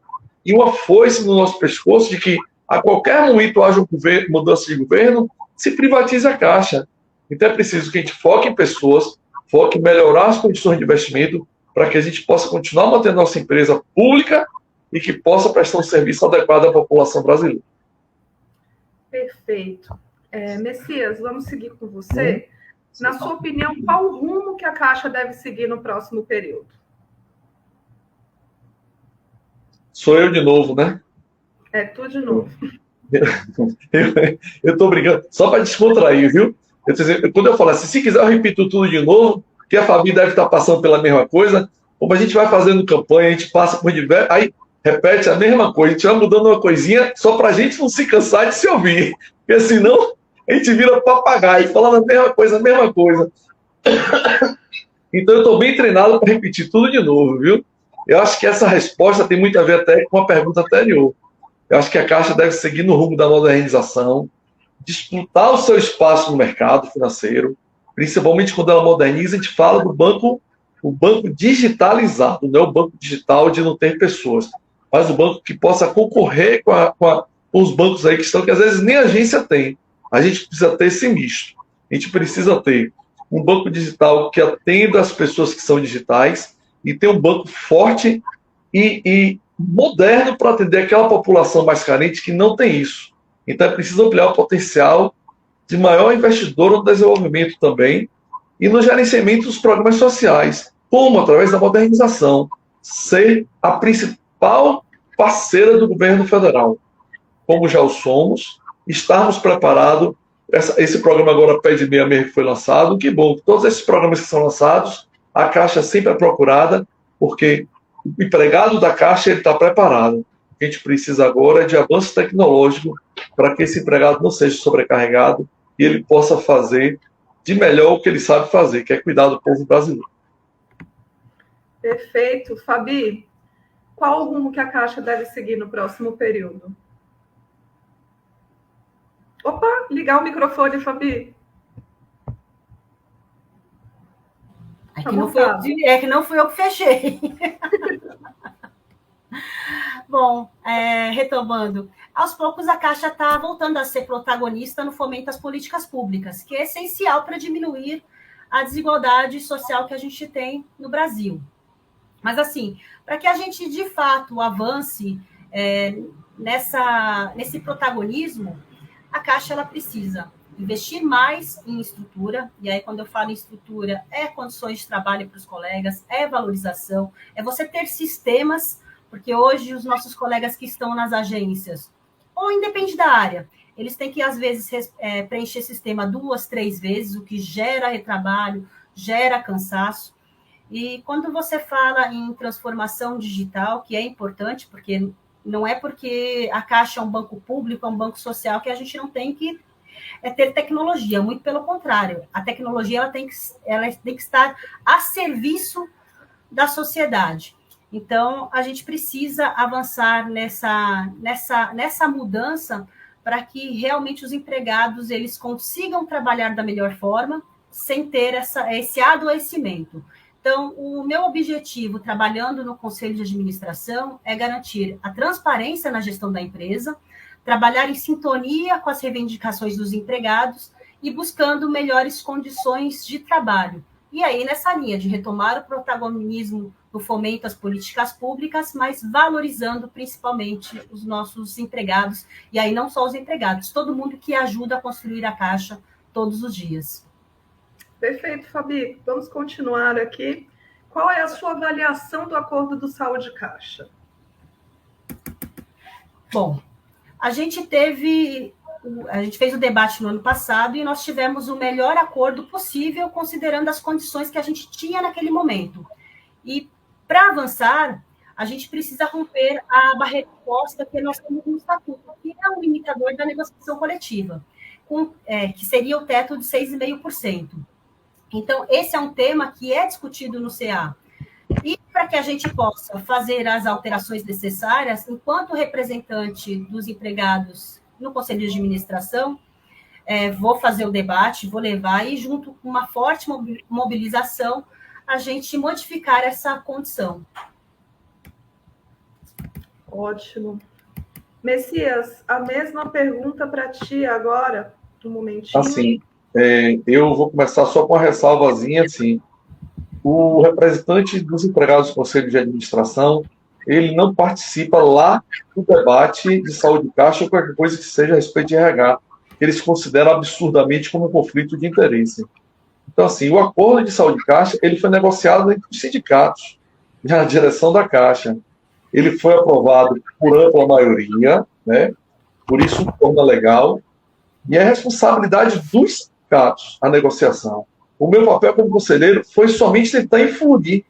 e uma foice no nosso pescoço de que a qualquer momento haja mudança de governo, se privatize a Caixa. Então é preciso que a gente foque em pessoas, foque em melhorar as condições de investimento para que a gente possa continuar mantendo nossa empresa pública e que possa prestar um serviço adequado à população brasileira. Perfeito. Messias, vamos seguir com você. Na sua opinião, qual o rumo que a Caixa deve seguir no próximo período? Sou eu de novo, né? Tu de novo. Eu estou brincando, só para descontrair, viu? Quando eu falo assim, se quiser eu repito tudo de novo, que a família deve estar passando pela mesma coisa, como a gente vai fazendo campanha, a gente passa por diversos, aí repete a mesma coisa, a gente vai mudando uma coisinha só para a gente não se cansar de se ouvir, porque senão A gente vira papagaio, falando a mesma coisa, a mesma coisa. Então, eu estou bem treinado para repetir tudo de novo, viu? Eu acho que essa resposta tem muito a ver até com a pergunta anterior. Eu acho que a Caixa deve seguir no rumo da modernização, disputar o seu espaço no mercado financeiro, principalmente quando ela moderniza, a gente fala do banco, o banco digitalizado, não é o banco digital de não ter pessoas, mas o banco que possa concorrer com os bancos aí que estão, que às vezes nem agência tem. A gente precisa ter esse misto. A gente precisa ter um banco digital que atenda as pessoas que são digitais e ter um banco forte e moderno para atender aquela população mais carente que não tem isso. Então, é preciso ampliar o potencial de maior investidor no desenvolvimento também e no gerenciamento dos programas sociais, como, através da modernização, ser a principal parceira do governo federal, como já o somos, estarmos preparados. Esse programa agora PED 66 que foi lançado, que bom, todos esses programas que são lançados, a Caixa sempre é procurada, porque o empregado da Caixa está preparado. O que a gente precisa agora é de avanço tecnológico para que esse empregado não seja sobrecarregado e ele possa fazer de melhor o que ele sabe fazer, que é cuidar do povo brasileiro. Perfeito. Fabi, qual o rumo que a Caixa deve seguir no próximo período? Opa, ligar o microfone, Fabi. É que não fui eu que fechei. Bom, retomando, aos poucos a Caixa está voltando a ser protagonista no fomento às políticas públicas, que é essencial para diminuir a desigualdade social que a gente tem no Brasil. Mas, assim, para que a gente, de fato, avance nesse protagonismo, a Caixa ela precisa investir mais em estrutura, e aí quando eu falo em estrutura, é condições de trabalho para os colegas, é valorização, é você ter sistemas, porque hoje os nossos colegas que estão nas agências, ou independe da área, eles têm que, às vezes, preencher sistema 2, 3 vezes, o que gera retrabalho, gera cansaço. E quando você fala em transformação digital, que é importante, porque não é porque a Caixa é um banco público, é um banco social, que a gente não tem que ter tecnologia, muito pelo contrário. A tecnologia ela tem que estar a serviço da sociedade. Então, a gente precisa avançar nessa mudança para que realmente os empregados eles consigam trabalhar da melhor forma, sem ter esse adoecimento. Então, o meu objetivo, trabalhando no Conselho de Administração, é garantir a transparência na gestão da empresa, trabalhar em sintonia com as reivindicações dos empregados e buscando melhores condições de trabalho. E aí, nessa linha de retomar o protagonismo no fomento às políticas públicas, mas valorizando principalmente os nossos empregados, e aí não só os empregados, todo mundo que ajuda a construir a Caixa todos os dias. Perfeito, Fabi. Vamos continuar aqui. Qual é a sua avaliação do Acordo do Saúde Caixa? Bom, a gente fez o debate no ano passado e nós tivemos o melhor acordo possível, considerando as condições que a gente tinha naquele momento. E, para avançar, a gente precisa romper a barreira imposta que nós temos no Estatuto, que é um limitador da negociação coletiva, que seria o teto de 6,5%. Então, esse é um tema que é discutido no CA. E para que a gente possa fazer as alterações necessárias, enquanto representante dos empregados no Conselho de Administração, vou fazer o debate, vou levar e, junto com uma forte mobilização, a gente modificar essa condição. Ótimo. Messias, a mesma pergunta para ti agora, um momentinho. Assim, eu vou começar só com uma ressalvazinha, assim. O representante dos empregados do Conselho de Administração, ele não participa lá do debate de saúde caixa ou qualquer coisa que seja a respeito de RH, que eles consideram absurdamente como um conflito de interesse. Então, assim, o acordo de saúde caixa, ele foi negociado entre os sindicatos, na direção da Caixa. Ele foi aprovado por ampla maioria, né? Por isso torna legal, e é responsabilidade dos sindicatos a negociação. O meu papel como conselheiro foi somente tentar influir,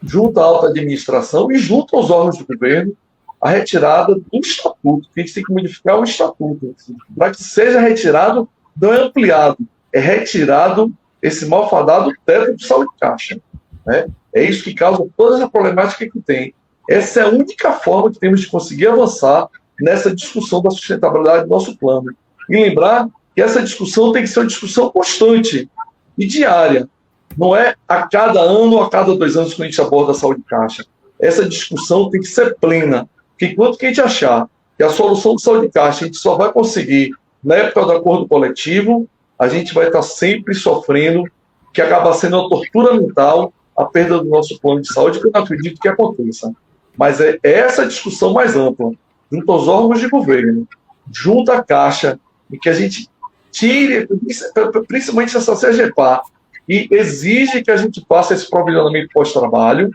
junto à alta administração e junto aos órgãos do governo, a retirada do estatuto, que a gente tem que modificar o estatuto, para que seja retirado não é ampliado, é retirado esse malfadado teto de saúde de caixa. Né? É isso que causa toda essa problemática que tem. Essa é a única forma que temos de conseguir avançar nessa discussão da sustentabilidade do nosso plano. E lembrar que essa discussão tem que ser uma discussão constante e diária. Não é a cada ano ou a cada 2 anos que a gente aborda a saúde de caixa. Essa discussão tem que ser plena. Porque enquanto que a gente achar que a solução de saúde de caixa a gente só vai conseguir na época do acordo coletivo, a gente vai estar sempre sofrendo, que acaba sendo uma tortura mental, a perda do nosso plano de saúde, que eu não acredito que aconteça. Mas é essa discussão mais ampla, junto aos órgãos de governo, junto à Caixa, e que a gente tire, principalmente essa CGPA, e exige que a gente faça esse provisionamento pós-trabalho.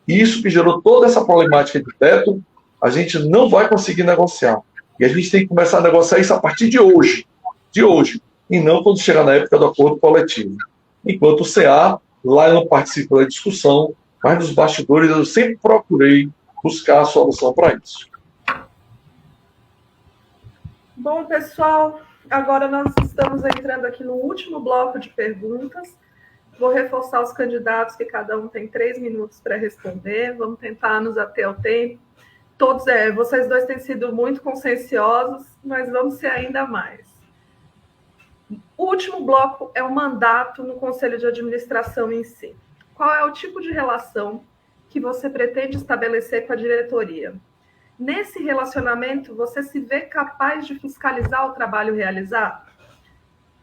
Isso que gerou toda essa problemática de teto, a gente não vai conseguir negociar. E a gente tem que começar a negociar isso a partir de hoje, e não quando chegar na época do acordo coletivo. Enquanto o CA, lá eu não participo da discussão, mas nos bastidores eu sempre procurei buscar a solução para isso. Bom, pessoal, agora nós estamos entrando aqui no último bloco de perguntas. Vou reforçar os candidatos que cada um tem 3 minutos para responder. Vamos tentar nos ater ao tempo. Todos, vocês dois têm sido muito conscienciosos, mas vamos ser ainda mais. O último bloco é o mandato no Conselho de Administração em si. Qual é o tipo de relação que você pretende estabelecer com a diretoria? Nesse relacionamento, você se vê capaz de fiscalizar o trabalho realizado?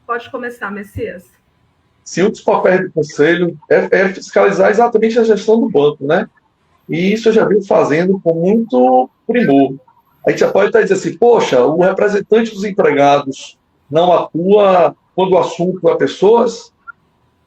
Pode começar, Messias. Sim, um dos papéis do Conselho é fiscalizar exatamente a gestão do banco, né? E isso eu já venho fazendo com muito primor. A gente já pode estar dizendo assim, poxa, o representante dos empregados não atua quando o assunto é pessoas,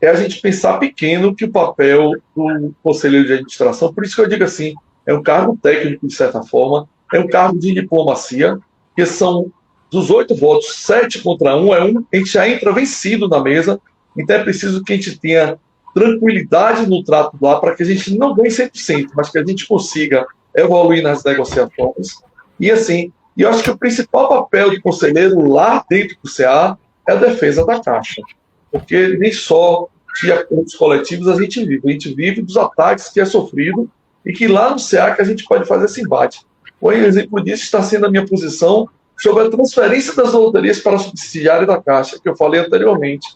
é a gente pensar pequeno que o papel do conselheiro de administração, por isso que eu digo assim, é um cargo técnico, de certa forma, é um cargo de diplomacia, que são dos 8 votos, 7 contra 1 é 1, a gente já entra vencido na mesa, então é preciso que a gente tenha tranquilidade no trato lá, para que a gente não ganhe 100%, mas que a gente consiga evoluir nas negociações. E assim, eu acho que o principal papel do conselheiro lá dentro do CA é a defesa da Caixa, porque nem só de acordos coletivos a gente vive dos ataques que é sofrido e que lá no CA que a gente pode fazer esse embate. Um exemplo disso está sendo a minha posição sobre a transferência das loterias para a subsidiária da Caixa, que eu falei anteriormente.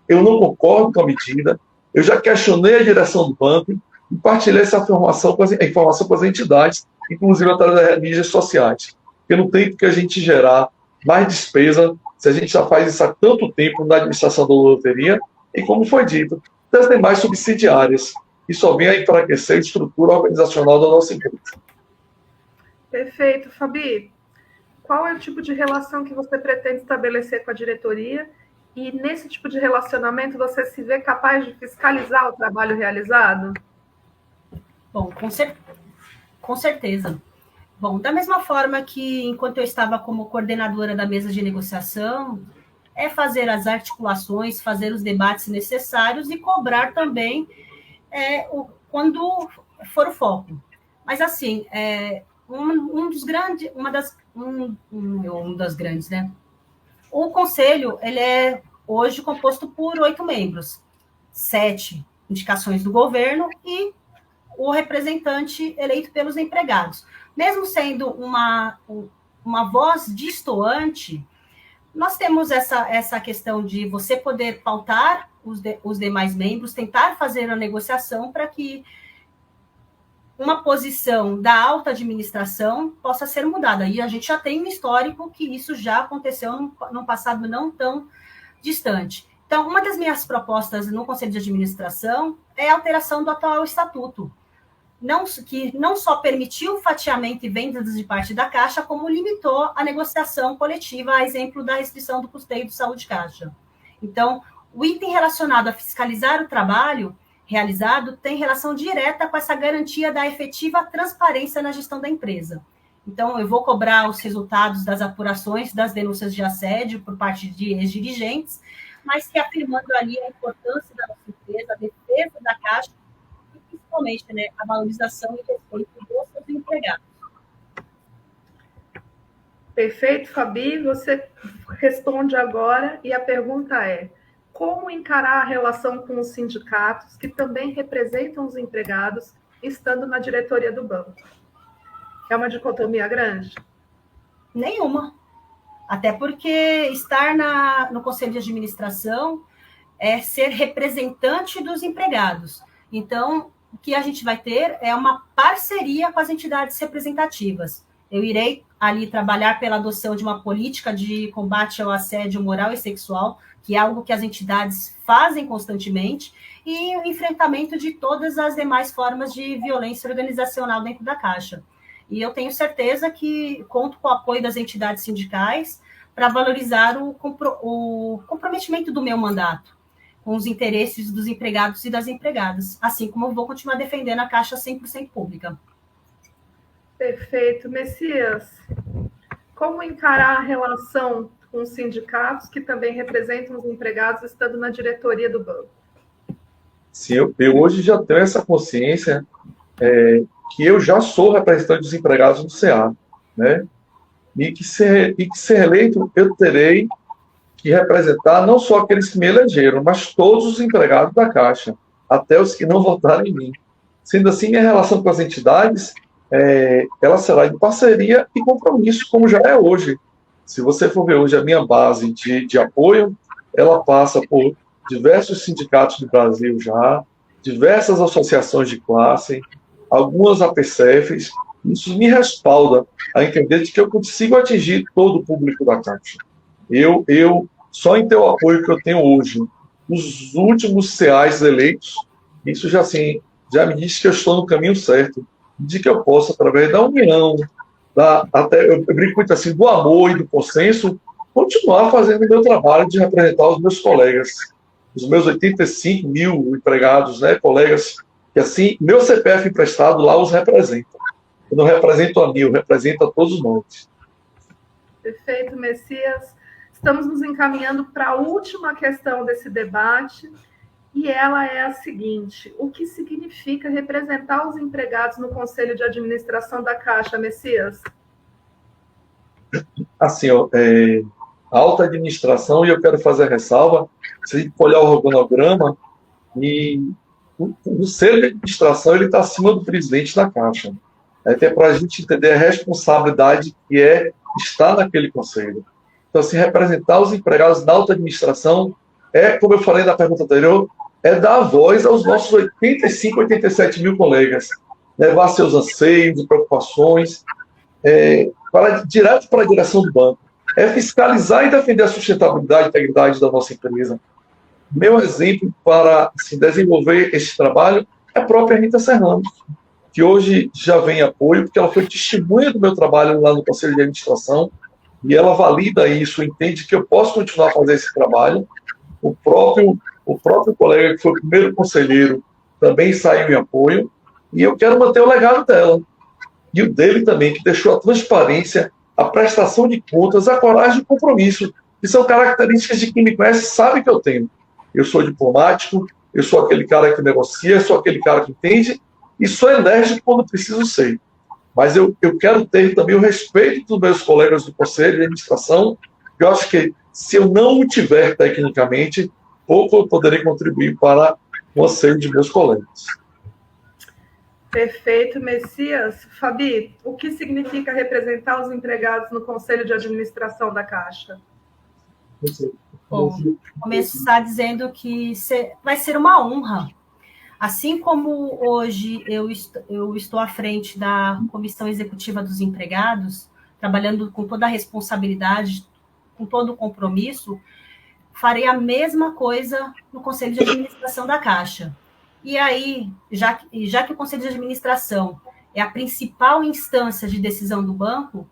Eu não concordo com a medida, eu já questionei a direção do banco e partilhei essa informação com as entidades, inclusive através das mídias sociais. Porque não tem que a gente gerar mais despesa se a gente já faz isso há tanto tempo na administração da loteria e, como foi dito, das demais subsidiárias, que só vem a enfraquecer a estrutura organizacional da nossa empresa. Perfeito. Fabi, qual é o tipo de relação que você pretende estabelecer com a diretoria? E nesse tipo de relacionamento, você se vê capaz de fiscalizar o trabalho realizado? Bom, com certeza. Bom, da mesma forma que, enquanto eu estava como coordenadora da mesa de negociação, é fazer as articulações, fazer os debates necessários e cobrar também quando for o foco. Mas, assim, das grandes, né? O conselho, ele é hoje composto por 8 membros, 7 indicações do governo e o representante eleito pelos empregados. Mesmo sendo uma voz distoante, nós temos essa questão de você poder pautar os demais membros, tentar fazer a negociação para que uma posição da alta administração possa ser mudada. E a gente já tem um histórico que isso já aconteceu num passado não tão distante. Então, uma das minhas propostas no Conselho de Administração é a alteração do atual estatuto, que não só permitiu o fatiamento e vendas de parte da Caixa, como limitou a negociação coletiva, a exemplo da restrição do custeio do saúde Caixa. Então, o item relacionado a fiscalizar o trabalho realizado tem relação direta com essa garantia da efetiva transparência na gestão da empresa. Então, eu vou cobrar os resultados das apurações das denúncias de assédio por parte de ex-dirigentes, mas que afirmando ali a importância da nossa empresa, a defesa da Caixa, e principalmente, né, a valorização e respeito dos seus empregados. Perfeito, Fabi. Você responde agora e a pergunta é: como encarar a relação com os sindicatos que também representam os empregados estando na diretoria do banco? É uma dicotomia grande? Nenhuma. Até porque estar no conselho de administração é ser representante dos empregados. Então, o que a gente vai ter é uma parceria com as entidades representativas. Eu irei ali trabalhar pela adoção de uma política de combate ao assédio moral e sexual, que é algo que as entidades fazem constantemente, e o enfrentamento de todas as demais formas de violência organizacional dentro da Caixa. E eu tenho certeza que conto com o apoio das entidades sindicais para valorizar o comprometimento do meu mandato com os interesses dos empregados e das empregadas, assim como eu vou continuar defendendo a Caixa 100% pública. Perfeito. Messias, como encarar a relação com os sindicatos que também representam os empregados estando na diretoria do banco? Sim, eu hoje já tenho essa consciência que eu já sou representante dos empregados do CA, né? E que ser eleito, eu terei que representar não só aqueles que me elegeram, mas todos os empregados da Caixa, até os que não votaram em mim. Sendo assim, minha relação com as entidades, ela será de parceria e compromisso, como já é hoje. Se você for ver hoje a minha base de apoio, ela passa por diversos sindicatos do Brasil já, diversas associações de classe, algumas APCFs. Isso me respalda a entender de que eu consigo atingir todo o público da Caixa. Eu só em ter o apoio que eu tenho hoje, os últimos CAs eleitos, isso já me diz que eu estou no caminho certo, de que eu posso, através da união, até eu brinco muito assim, do amor e do consenso, continuar fazendo o meu trabalho de representar os meus colegas, os meus 85 mil empregados, né, colegas, que assim, meu CPF emprestado lá os representa. Eu não represento a mim, eu represento a todos nós. Perfeito, Messias. Estamos nos encaminhando para a última questão desse debate, e ela é a seguinte: o que significa representar os empregados no Conselho de Administração da Caixa, Messias? Assim, a alta administração, e eu quero fazer a ressalva, se a gente olhar o organograma, e o Conselho de Administração está acima do presidente da Caixa. Até para a gente entender a responsabilidade que estar naquele conselho. Então, assim, representar os empregados da alta administração como eu falei na pergunta anterior, dar voz aos nossos 85, 87 mil colegas, levar seus anseios e preocupações direto para a direção do banco. Fiscalizar e defender a sustentabilidade e integridade da nossa empresa. Meu exemplo para desenvolver esse trabalho é a própria Rita Serrano, que hoje já vem apoio, porque ela foi testemunha do meu trabalho lá no Conselho de Administração, e ela valida isso, entende que eu posso continuar a fazer esse trabalho. O próprio colega, que foi o primeiro conselheiro, também saiu em apoio, e eu quero manter o legado dela. E o dele também, que deixou a transparência, a prestação de contas, a coragem e o compromisso, que são características de quem me conhece sabe que eu tenho. Eu sou diplomático, eu sou aquele cara que negocia, eu sou aquele cara que entende, e sou enérgico quando preciso ser. Mas eu quero ter também o respeito dos meus colegas do Conselho de Administração, que eu acho que, se eu não o tiver tecnicamente, pouco eu poderei contribuir para o anseio de meus colegas. Perfeito, Messias. Fabi, o que significa representar os empregados no Conselho de Administração da Caixa? Bom, vou começar dizendo que vai ser uma honra. Assim como hoje eu estou à frente da Comissão Executiva dos Empregados, trabalhando com toda a responsabilidade, com todo o compromisso, farei a mesma coisa no Conselho de Administração da Caixa. E aí, já que o Conselho de Administração é a principal instância de decisão do banco,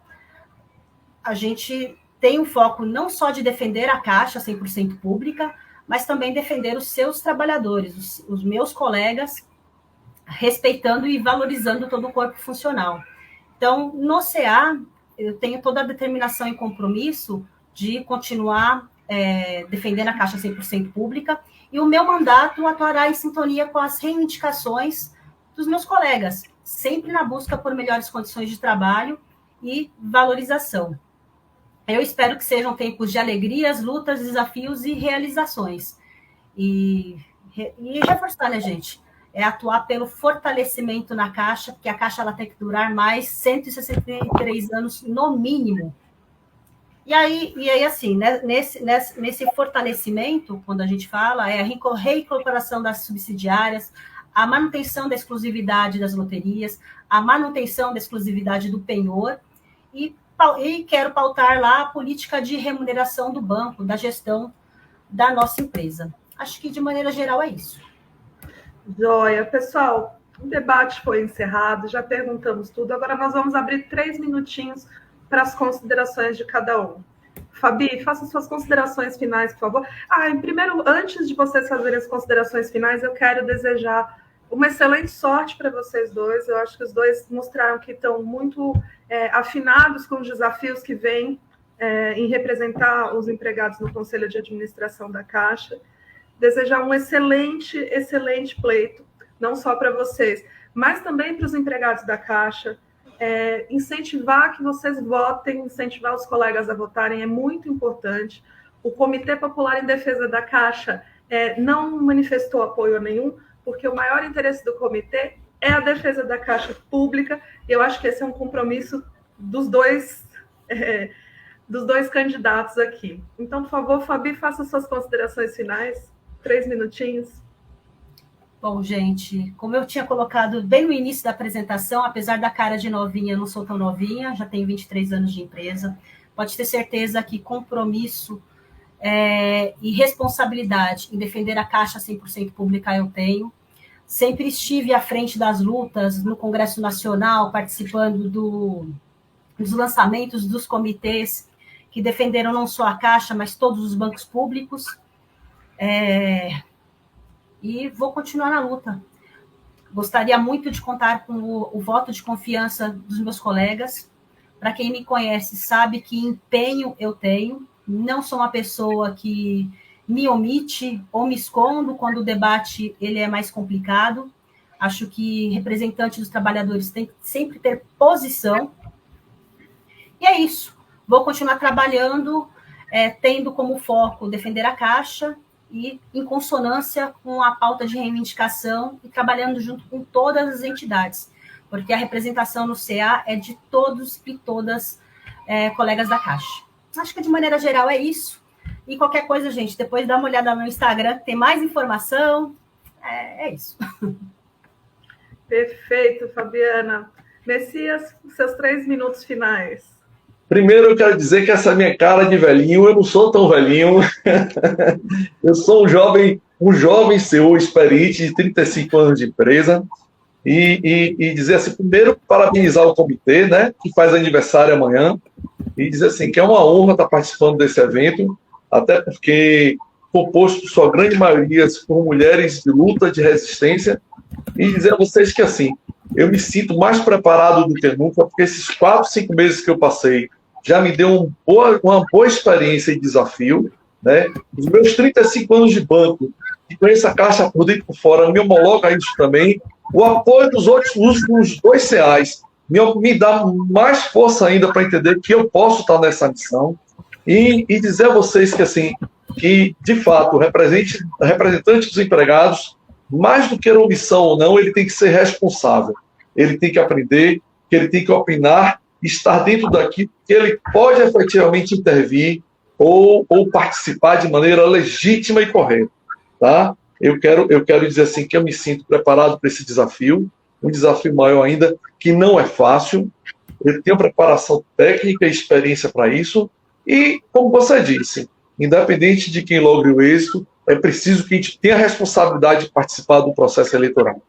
a gente tem um foco não só de defender a Caixa 100% pública, mas também defender os seus trabalhadores, os meus colegas, respeitando e valorizando todo o corpo funcional. Então, no CA, eu tenho toda a determinação e compromisso de continuar defendendo a Caixa 100% pública, e o meu mandato atuará em sintonia com as reivindicações dos meus colegas, sempre na busca por melhores condições de trabalho e valorização. Eu espero que sejam tempos de alegrias, lutas, desafios e realizações. E reforçar, né, gente? É atuar pelo fortalecimento na Caixa, porque a Caixa ela tem que durar mais 163 anos no mínimo. E aí assim, né, nesse fortalecimento, quando a gente fala, é a reincorporação das subsidiárias, a manutenção da exclusividade das loterias, a manutenção da exclusividade do penhor, e quero pautar lá a política de remuneração do banco, da gestão da nossa empresa. Acho que, de maneira geral, é isso. Joia. Pessoal, o debate foi encerrado, já perguntamos tudo. Agora nós vamos abrir 3 minutinhos para as considerações de cada um. Fabi, faça suas considerações finais, por favor. Primeiro, antes de vocês fazerem as considerações finais, eu quero desejar uma excelente sorte para vocês dois. Eu acho que os dois mostraram que estão muito afinados com os desafios que vêm em representar os empregados no Conselho de Administração da Caixa. Desejar um excelente pleito, não só para vocês, mas também para os empregados da Caixa. Incentivar que vocês votem, incentivar os colegas a votarem é muito importante. O Comitê Popular em Defesa da Caixa não manifestou apoio a nenhum, porque o maior interesse do comitê é a defesa da Caixa Pública, e eu acho que esse é um compromisso dos dois candidatos aqui. Então, por favor, Fabi, faça suas considerações finais. 3 minutinhos. Bom, gente, como eu tinha colocado bem no início da apresentação, apesar da cara de novinha, eu não sou tão novinha, já tenho 23 anos de empresa. Pode ter certeza que compromisso e responsabilidade em defender a Caixa 100% pública eu tenho. Sempre estive à frente das lutas no Congresso Nacional, participando dos lançamentos dos comitês que defenderam não só a Caixa, mas todos os bancos públicos. E vou continuar na luta. Gostaria muito de contar com o voto de confiança dos meus colegas. Para quem me conhece, sabe que empenho eu tenho. Não sou uma pessoa que me omite ou me escondo quando o debate ele é mais complicado. Acho que representante dos trabalhadores tem que sempre ter posição. E é isso. Vou continuar trabalhando, tendo como foco defender a Caixa, e em consonância com a pauta de reivindicação e trabalhando junto com todas as entidades, porque a representação no CA é de todos e todas colegas da Caixa. Acho que, de maneira geral, é isso. E qualquer coisa, gente, depois dá uma olhada no Instagram, tem mais informação. É isso. Perfeito, Fabiana. Messias, seus 3 minutos finais. Primeiro, eu quero dizer que essa minha cara de velhinho, eu não sou tão velhinho. Eu sou um jovem CEO experiente de 35 anos de empresa. E dizer assim, primeiro, parabenizar o comitê, né, que faz aniversário amanhã, e dizer assim, que é uma honra estar participando desse evento, até porque composto, sua grande maioria, por mulheres de luta, de resistência, e dizer a vocês que, assim, eu me sinto mais preparado do que nunca, porque esses 4, 5 meses que eu passei já me deu uma boa experiência e desafio, né? Os meus 35 anos de banco, que conheço a Caixa por dentro e por fora, me homologa isso também. O apoio dos últimos 2 CAs me dá mais força ainda para entender que eu posso estar nessa missão e dizer a vocês que, assim, que de fato, o representante dos empregados, mais do que uma omissão ou não, ele tem que ser responsável. Ele tem que aprender, que ele tem que opinar, estar dentro daquilo que ele pode efetivamente intervir ou participar de maneira legítima e correta. Tá? Eu quero dizer assim que eu me sinto preparado para esse desafio, um desafio maior ainda, que não é fácil. Eu tenho preparação técnica e experiência para isso, e, como você disse, independente de quem logre o êxito, é preciso que a gente tenha a responsabilidade de participar do processo eleitoral.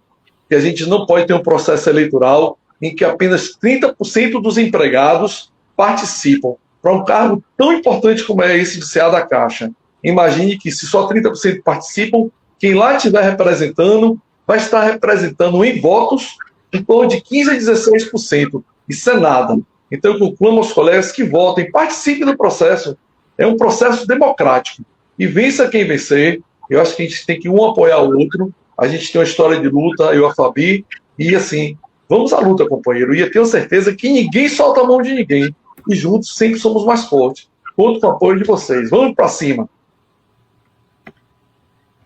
Que a gente não pode ter um processo eleitoral em que apenas 30% dos empregados participam para um cargo tão importante como é esse de CA da Caixa. Imagine que se só 30% participam, quem lá estiver representando vai estar representando em votos em torno de 15% a 16%. Isso é nada. Então eu conclamo aos colegas que votem, participem do processo. É um processo democrático. E vença quem vencer. Eu acho que a gente tem que um apoiar o outro. A gente tem uma história de luta, eu e a Fabi, e assim, vamos à luta, companheiro. E eu tenho certeza que ninguém solta a mão de ninguém. e juntos sempre somos mais fortes. Conto com o apoio de vocês. Vamos para cima!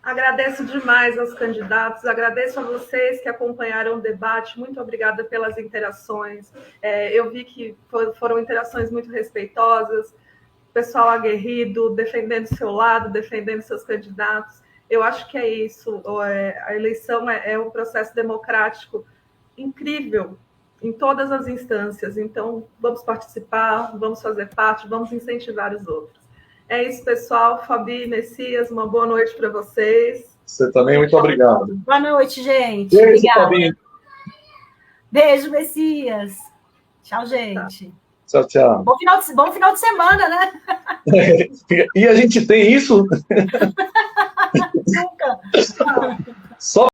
Agradeço demais aos candidatos, agradeço a vocês que acompanharam o debate, muito obrigada pelas interações. Eu vi que foram interações muito respeitosas, pessoal aguerrido, defendendo seu lado, defendendo seus candidatos. Eu acho que é isso, a eleição é um processo democrático incrível em todas as instâncias, então vamos participar, vamos fazer parte, vamos incentivar os outros. É isso, pessoal. Fabi, Messias, uma boa noite para vocês. Você também, muito obrigado. Boa noite, gente. Beijo, Obrigada. Fabi. Beijo, Messias. Tchau, gente. Tchau, tchau. Bom final de semana, né? E a gente tem isso? Nunca. Só